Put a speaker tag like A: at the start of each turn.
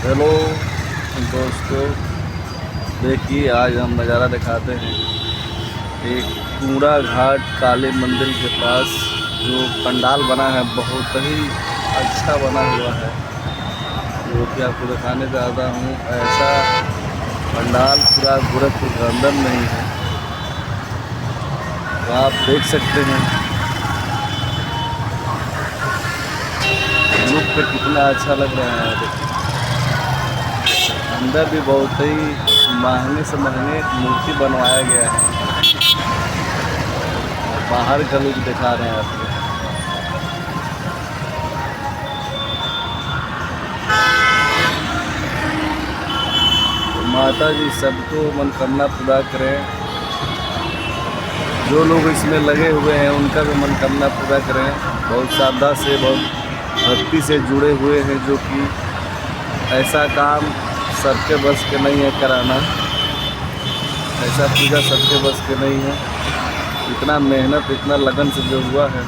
A: Hello दोस्तों, देखिए आज हम नज़ारा दिखाते हैं एक कूड़ा घाट काली मंदिर के पास जो पंडाल बना है। बहुत ही अच्छा बना हुआ है जो कि आपको दिखाने चाहता हूँ। ऐसा पंडाल पूरा गोरखपुर के अंदर नहीं है, तो आप देख सकते हैं लुक पे कितना अच्छा लग रहा है। देखिए अंदर भी बहुत ही महंगे से महंगे मूर्ति बनवाया गया है। बाहर का लुक दिखा रहे हैं आपको। तो माता जी सबको मनोकामना पूरा करें। जो लोग इसमें लगे हुए हैं उनका भी मनोकामना पूरा करें। बहुत श्रद्धा से, बहुत भक्ति से जुड़े हुए हैं, जो कि ऐसा काम सबके बस के नहीं है कराना। ऐसा पूजा सबके बस के नहीं है। इतना मेहनत, इतना लगन से जो हुआ है